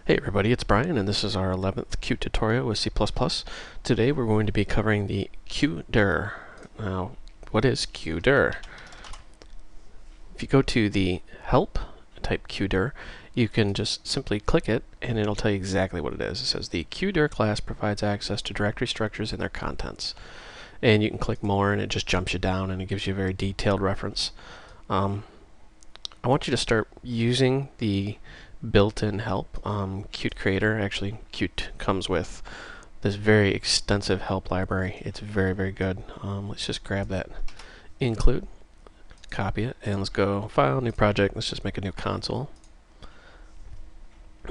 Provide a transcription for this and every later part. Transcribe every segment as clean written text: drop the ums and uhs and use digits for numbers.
Hey everybody, it's Brian and this is our 11th Qt tutorial with C++. Today we're going to be covering the QDir. Now, what is QDir? If you go to the help and type QDir, you can just simply click it and it'll tell you exactly what it is. It says the QDir class provides access to directory structures and their contents. And you can click more and it just jumps you down and it gives you a very detailed reference. I want you to start using the built-in help. Qt Creator, actually Qt comes with this very extensive help library. It's very, very good. Let's just grab that include, copy it, and let's go File, New Project. Let's just make a new console.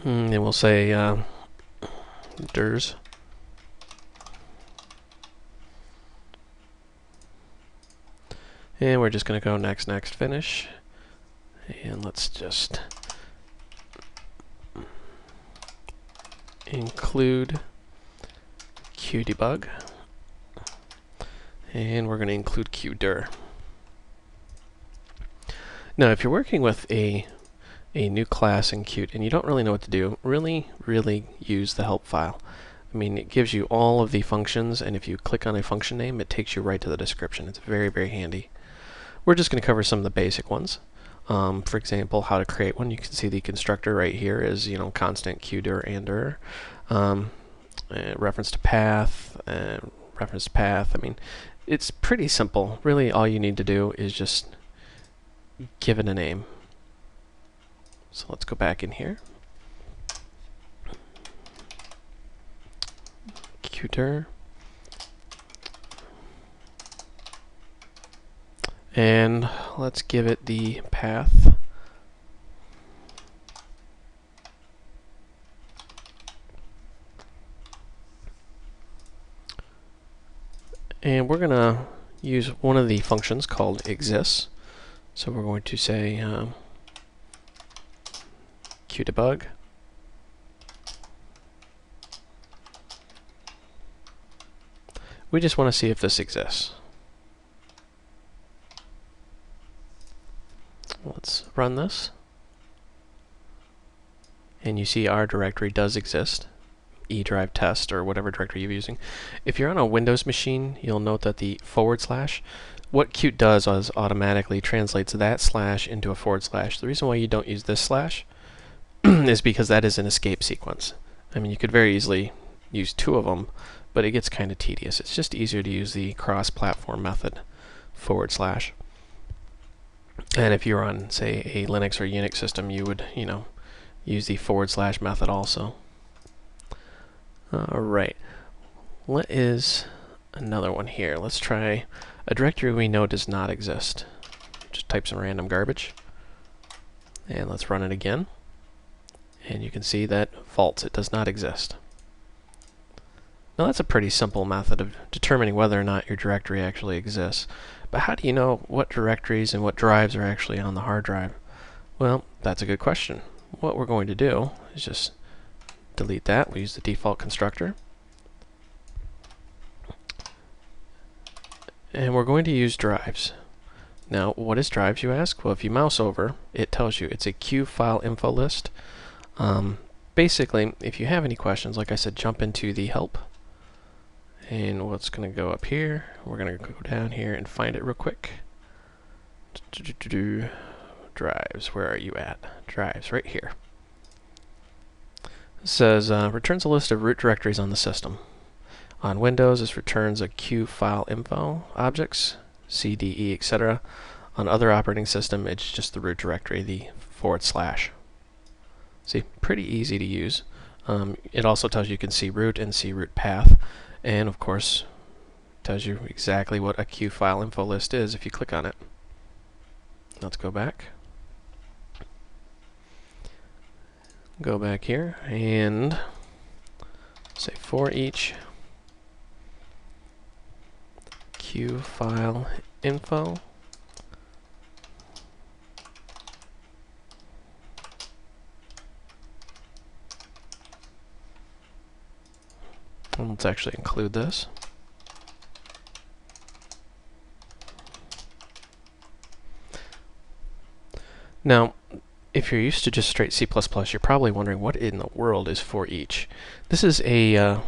And we'll say dirs. And we're just going to go next, next, finish. And let's just include QDebug, and we're going to include QDir. Now, if you're working with a new class in Qt and you don't really know what to do, really use the help file. I mean, it gives you all of the functions, and if you click on a function name, it takes you right to the description. It's very, very handy. We're just going to cover some of the basic ones. For example, how to create one. You can see the constructor right here is, constant QDir and dir. Reference to path, I mean, it's pretty simple. Really, all you need to do is just give it a name. So let's go back in here. QDir. And let's give it the path. And we're going to use one of the functions called exists. So we're going to say QDebug. We just want to see if this exists. Let's run this. And you see our directory does exist. eDrive test or whatever directory you're using. If you're on a Windows machine, you'll note that the /, what Qt does is automatically translates that slash into a /. The reason why you don't use this slash is because that is an escape sequence. I mean, you could very easily use two of them, but it gets kind of tedious. It's just easier to use the cross-platform method /. And if you're on, say, a Linux or Unix system, you would, use the / method also. Alright, what is another one here? Let's try a directory we know does not exist. Just type some random garbage. And let's run it again. And you can see that false, it does not exist. Now that's a pretty simple method of determining whether or not your directory actually exists. But how do you know what directories and what drives are actually on the hard drive? Well, that's a good question. What we're going to do is just delete that. We use the default constructor. And we're going to use drives. Now, what is drives, you ask? Well, if you mouse over, it tells you it's a QFileInfo list. Basically, if you have any questions, like I said, jump into the help. And what's going to go up here? We're going to go down here and find it real quick. Drives, where are you at? Drives, right here. It says returns a list of root directories on the system. On Windows, this returns a QFileInfo objects, CDE, etc. On other operating system, it's just the root directory, the /. See, pretty easy to use. It also tells you can see root and see root path. And of course, tells you exactly what a QFileInfo list is if you click on it. Let's go back. Go back here and say for each QFileInfo and let's actually include this. Now, if you're used to just straight C++, you're probably wondering what in the world is for each. This is a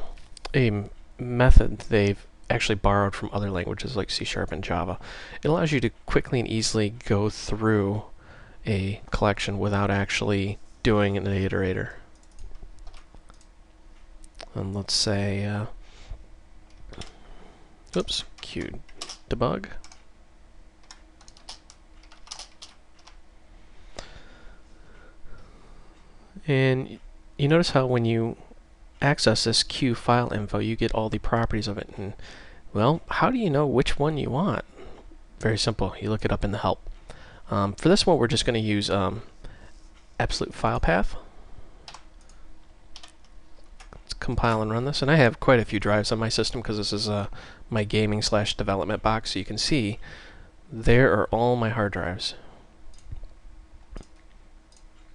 method they've actually borrowed from other languages like C# and Java. It allows you to quickly and easily go through a collection without actually doing an iterator. And let's say, oops, QDebug. And you notice how when you access this QFileInfo, you get all the properties of it. And, well, how do you know which one you want? Very simple. You look it up in the help. For this one, we're just going to use absolute file path. Let's compile and run this. And I have quite a few drives on my system because this is my gaming/development box. So you can see there are all my hard drives.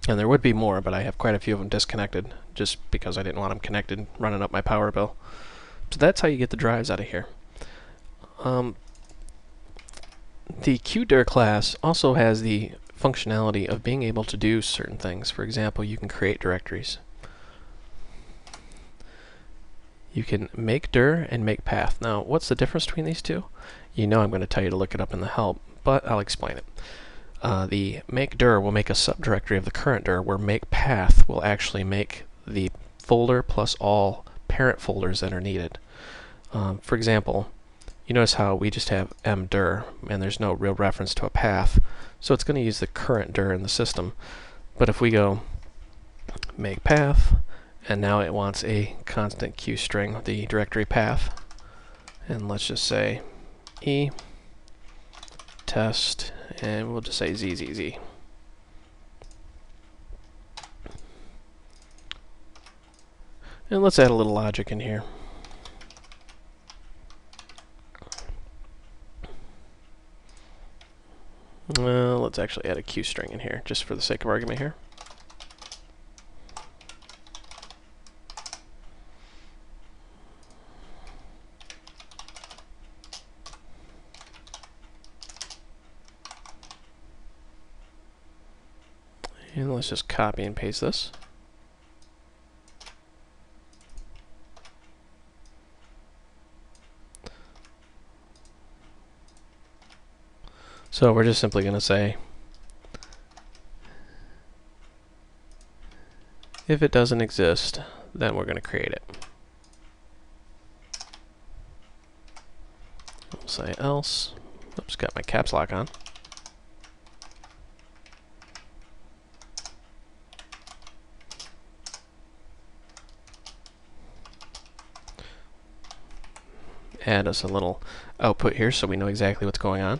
And there would be more, but I have quite a few of them disconnected just because I didn't want them connected, running up my power bill. So that's how you get the drives out of here. The QDir class also has the functionality of being able to do certain things. For example, you can create directories. You can make dir and make path. Now, what's the difference between these two? You know I'm going to tell you to look it up in the help, but I'll explain it. The make dir will make a subdirectory of the current dir, where make path will actually make the folder plus all parent folders that are needed. For example, you notice how we just have mdir, and there's no real reference to a path, so it's going to use the current dir in the system. But if we go make path, and now it wants a constant Q string, the directory path, and let's just say e test, and we'll just say zzz. And let's add a little logic in here. Well, let's actually add a Q string in here, just for the sake of argument here. And let's just copy and paste this. So we're just simply going to say, if it doesn't exist, then we're going to create it. We'll say else. Oops, got my caps lock on. Add us a little output here so we know exactly what's going on.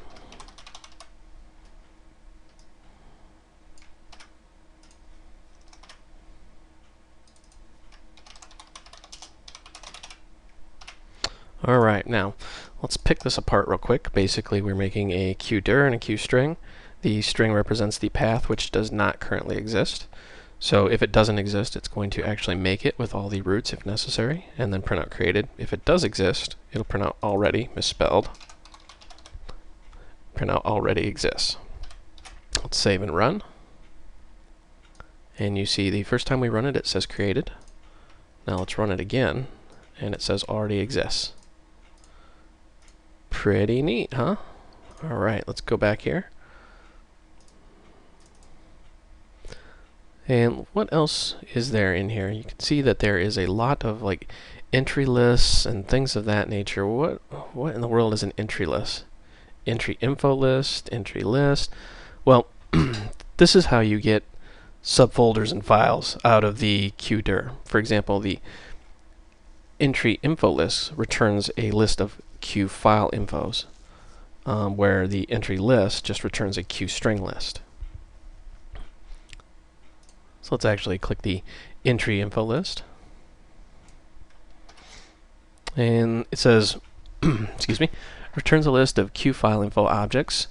Alright, now let's pick this apart real quick. Basically, we're making a QDir and a QString. The string represents the path, which does not currently exist. So if it doesn't exist, it's going to actually make it with all the roots if necessary, and then print out created. If it does exist, it'll print out already, misspelled. Print out already exists. Let's save and run. And you see the first time we run it, it says created. Now let's run it again, and it says already exists. Pretty neat, huh? Alright, let's go back here. And what else is there in here? You can see that there is a lot of like entry lists and things of that nature. What in the world is an entry list? Entry info list, entry list. Well, this is how you get subfolders and files out of the QDir. For example, the entry info list returns a list of QFileInfos, where the entry list just returns a QString list. So let's actually click the entry info list. And it says, excuse me, returns a list of QFileInfo objects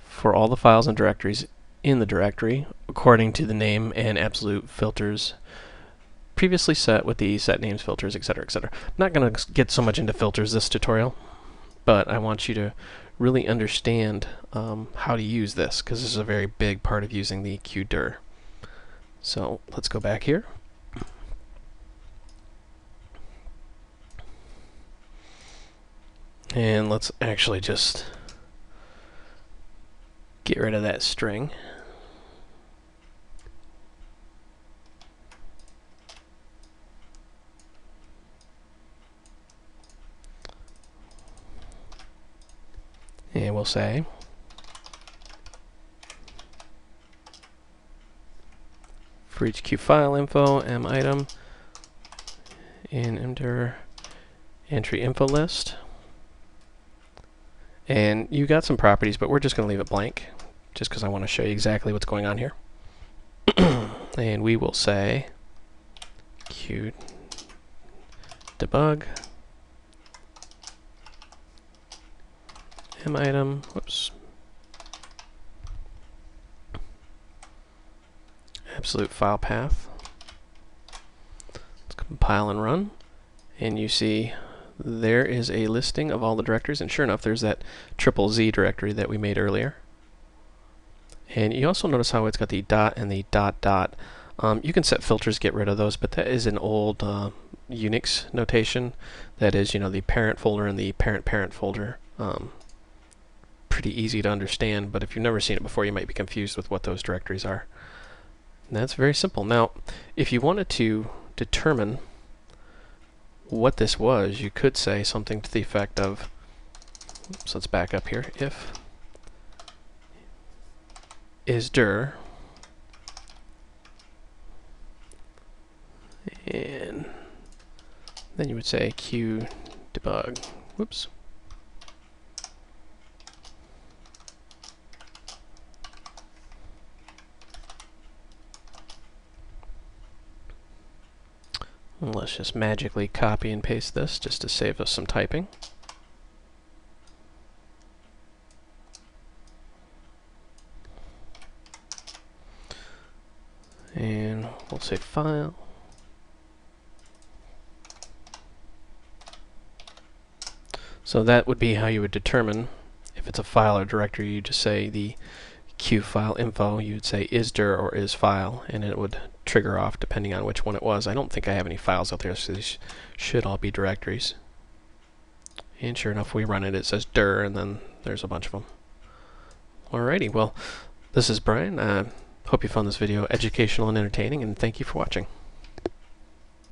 for all the files and directories in the directory according to the name and absolute filters previously set with the set names filters, etc., etc. I'm not going to get so much into filters this tutorial. but I want you to really understand how to use this, because this is a very big part of using the QDir. So let's go back here. And let's actually just get rid of that string. And we'll say for each QFileInfo m item in enter entry info list. And you got some properties, but we're just going to leave it blank just because I want to show you exactly what's going on here. And we will say QDebug m item, whoops, absolute file path. Let's compile and run, and you see there is a listing of all the directories, and sure enough, there's that ZZZ directory that we made earlier. And you also notice how it's got the dot and the dot dot. You can set filters, get rid of those, but that is an old Unix notation. That is, the parent folder and the parent folder. Pretty easy to understand, but if you've never seen it before, you might be confused with what those directories are. And that's very simple. Now, if you wanted to determine what this was, you could say something to the effect of, so let's back up here, if isdir, and then you would say QDebug, whoops, and let's just magically copy and paste this just to save us some typing. And we'll say file. So that would be how you would determine if it's a file or directory. You just say the QFileInfo, you would say isdir or isFile, and it would trigger off depending on which one it was. I don't think I have any files out there, so these should all be directories. And sure enough, we run it, it says dir, and then there's a bunch of them. Alrighty, well, this is Brian. Hope you found this video educational and entertaining, and thank you for watching.